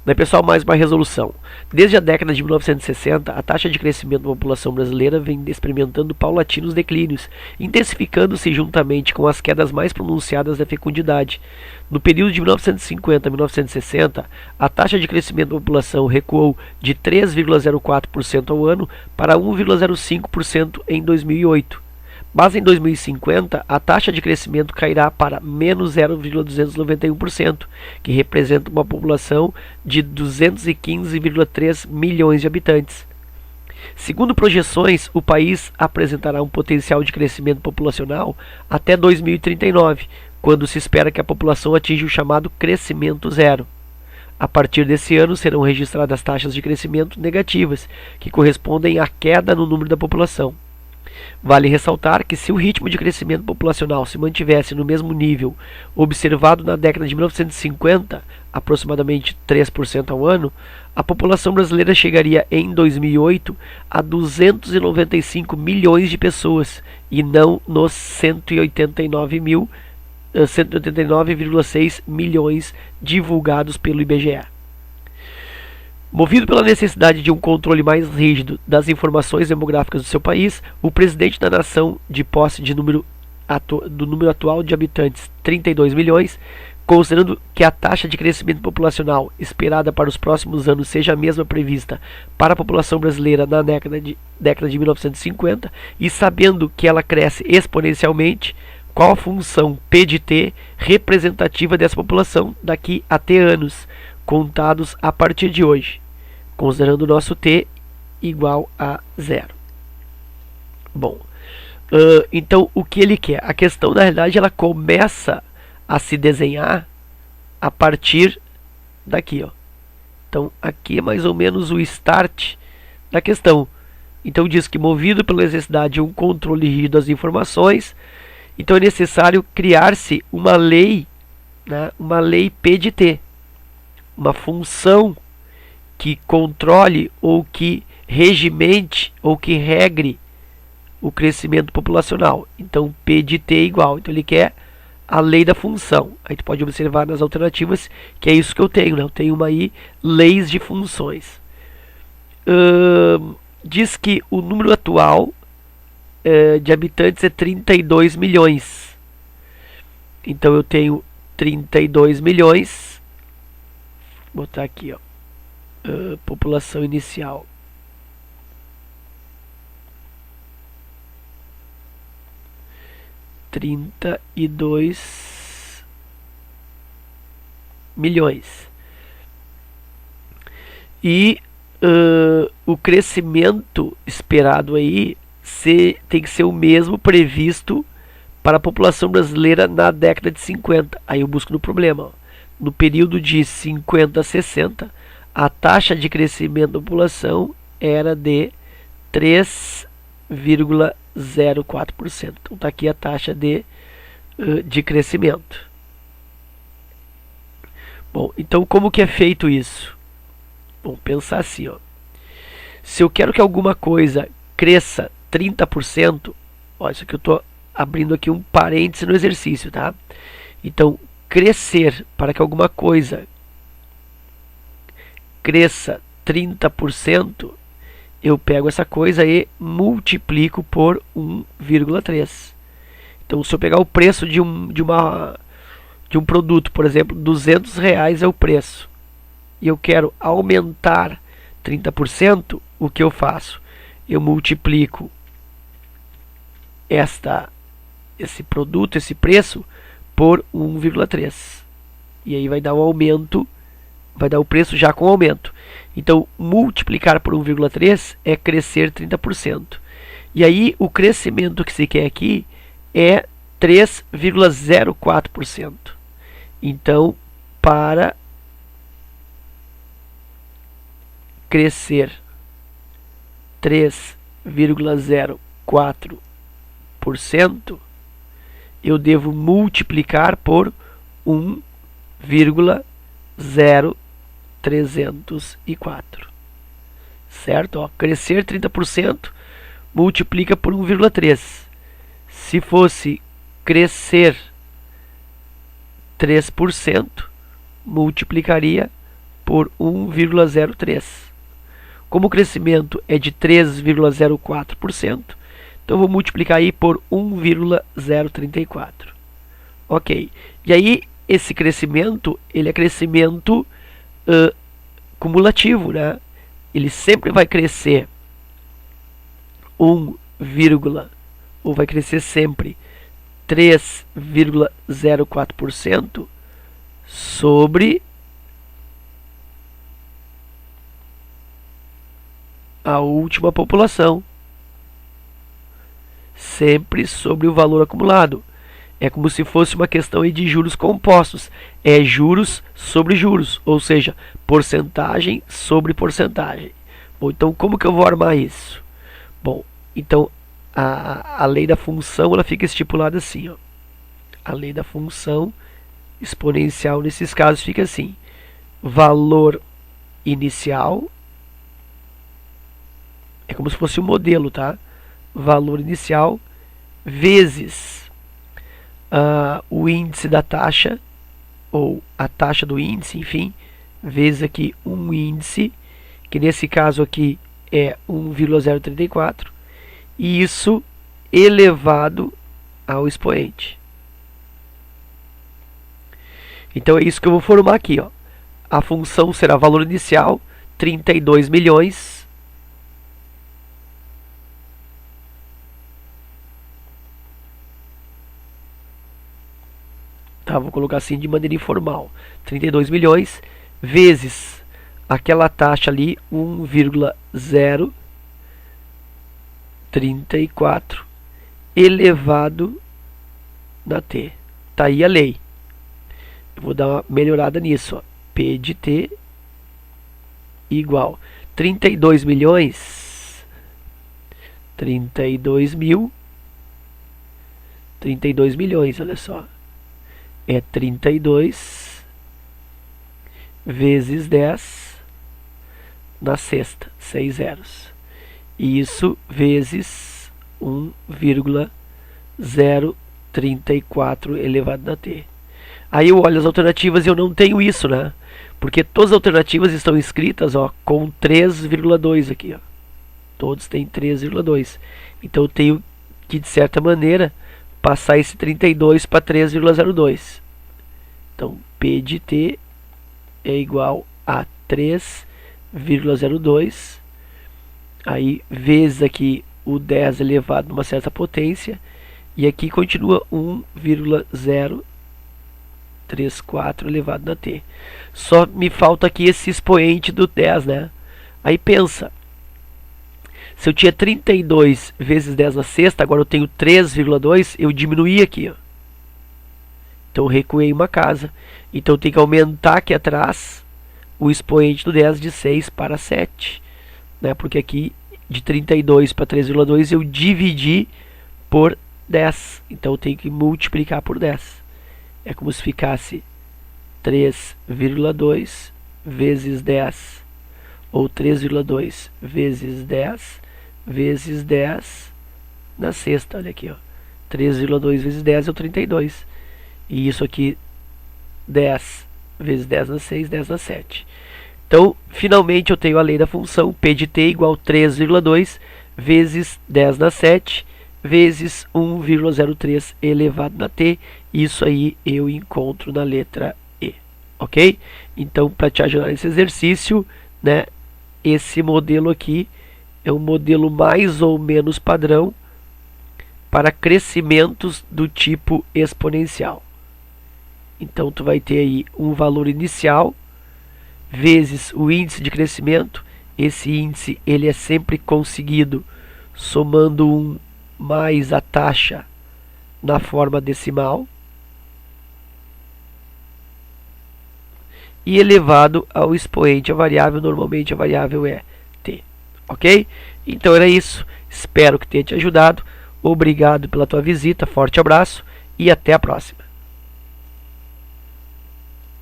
Daí, pessoal, mais uma resolução. Desde a década de 1960, a taxa de crescimento da população brasileira vem experimentando paulatinos declínios, intensificando-se juntamente com as quedas mais pronunciadas da fecundidade. No período de 1950 a 1960, a taxa de crescimento da população recuou de 3,04% ao ano para 1,05% em 2008. Mas em 2050, a taxa de crescimento cairá para menos 0,291%, que representa uma população de 215,3 milhões de habitantes. Segundo projeções, o país apresentará um potencial de crescimento populacional até 2039, quando se espera que a população atinja o chamado crescimento zero. A partir desse ano serão registradas taxas de crescimento negativas, que correspondem à queda no número da população. Vale ressaltar que se o ritmo de crescimento populacional se mantivesse no mesmo nível observado na década de 1950, aproximadamente 3% ao ano, a população brasileira chegaria em 2008 a 295 milhões de pessoas e não nos 189,6 milhões divulgados pelo IBGE. Movido pela necessidade de um controle mais rígido das informações demográficas do seu país, o presidente da nação, de posse do número atual de habitantes, 32 milhões, considerando que a taxa de crescimento populacional esperada para os próximos anos seja a mesma prevista para a população brasileira na década de 1950, e sabendo que ela cresce exponencialmente, qual a função P de T representativa dessa população daqui a T anos, contados a partir de hoje, considerando o nosso T igual a zero. Bom, então o que ele quer? A questão, na realidade, ela começa a se desenhar a partir daqui, ó. Então aqui é mais ou menos o start da questão. Então diz que, movido pela necessidade de um controle rígido das informações, então é necessário criar-se uma lei, né, uma lei P de T, uma função que controle ou que regimente ou que regre o crescimento populacional. Então P de T é igual. Então ele quer a lei da função. Aí tu pode observar nas alternativas que é isso que eu tenho, né? Eu tenho uma aí, leis de funções. Diz que o número atual de habitantes é 32 milhões. Então eu tenho 32 milhões. Vou botar aqui, ó, população inicial. $32 milhões. E o crescimento esperado aí tem que ser o mesmo previsto para a população brasileira na década de 50. Aí eu busco no problema, ó. No período de 50 a 60, a taxa de crescimento da população era de 3,04%. Então está aqui a taxa de crescimento. Bom, então como que é feito isso? Vamos pensar assim, ó. Se eu quero que alguma coisa cresça 30%, ó, isso aqui eu estou abrindo aqui um parêntese no exercício, tá? Então, crescer, para que alguma coisa cresça 30%, eu pego essa coisa e multiplico por 1,3. Então, se eu pegar o preço de um produto, por exemplo, R$200 é o preço, e eu quero aumentar 30%, o que eu faço? Eu multiplico esse produto, esse preço, por 1,3. E aí vai dar um aumento, vai dar o preço já com aumento. Então, multiplicar por 1,3 é crescer 30%. E aí, o crescimento que se quer aqui é 3,04%. Então, para crescer 3,04%, eu devo multiplicar por 1,0304. Certo? Ó, crescer 30%, multiplica por 1,3. Se fosse crescer 3%, multiplicaria por 1,03. Como o crescimento é de 3,04%, então eu vou multiplicar aí por 1,034. Ok. E aí, esse crescimento, ele é crescimento cumulativo, né? Ele sempre vai crescer ou vai crescer sempre 3,04% sobre a última população, sempre sobre o valor acumulado. É como se fosse uma questão aí de juros compostos. É juros sobre juros, ou seja, porcentagem sobre porcentagem. Bom, então como que eu vou armar isso? Bom, então a lei da função ela fica estipulada assim, ó. A lei da função exponencial nesses casos fica assim: valor inicial é como se fosse um modelo, tá? Valor inicial vezes o índice da taxa, ou a taxa do índice, enfim, vezes aqui um índice, que nesse caso aqui é 1,034, e isso elevado ao expoente. Então é isso que eu vou formar aqui, ó. A função será valor inicial 32 milhões tá, vou colocar assim de maneira informal, 32 milhões vezes aquela taxa ali 1,034 elevado na t. Tá aí a lei. Eu vou dar uma melhorada nisso, ó. P de t igual 32 milhões 32 milhões, olha só, é 32 vezes 10 na sexta, 6 zeros, e isso vezes 1,034 elevado na t. Aí eu olho as alternativas e eu não tenho isso, né? Porque todas as alternativas estão escritas, ó, com 3,2 aqui, ó. Todos têm 3,2. Então eu tenho que, de certa maneira, passar esse 32 para 3,02. Então P de t é igual a 3,02. Aí vezes aqui o 10 elevado a uma certa potência. E aqui continua 1,034 elevado na t. Só me falta aqui esse expoente do 10, né? Aí pensa, se eu tinha 32 vezes 10 na sexta, agora eu tenho 3,2, eu diminuí aqui, ó. Então eu recuei uma casa. Então eu tenho que aumentar aqui atrás o expoente do 10 de 6 para 7, né? Porque aqui de 32 para 3,2 eu dividi por 10. Então eu tenho que multiplicar por 10. É como se ficasse 3,2 vezes 10, ou 3,2 vezes 10 vezes 10 na sexta. Olha aqui, ó. 3,2 vezes 10 é o 32. E isso aqui, 10 vezes 10 na 6, 10 na 7. Então, finalmente eu tenho a lei da função P de t igual 3,2 vezes 10 na 7 vezes 1,03 elevado na t. Isso aí eu encontro na letra E, ok? Então, para te ajudar nesse exercício, né, esse modelo aqui é um modelo mais ou menos padrão para crescimentos do tipo exponencial. Então, tu vai ter aí um valor inicial vezes o índice de crescimento. Esse índice ele é sempre conseguido somando 1 mais a taxa na forma decimal e elevado ao expoente, a variável. Normalmente a variável é t, ok? Então era isso, espero que tenha te ajudado. Obrigado pela tua visita, forte abraço e até a próxima.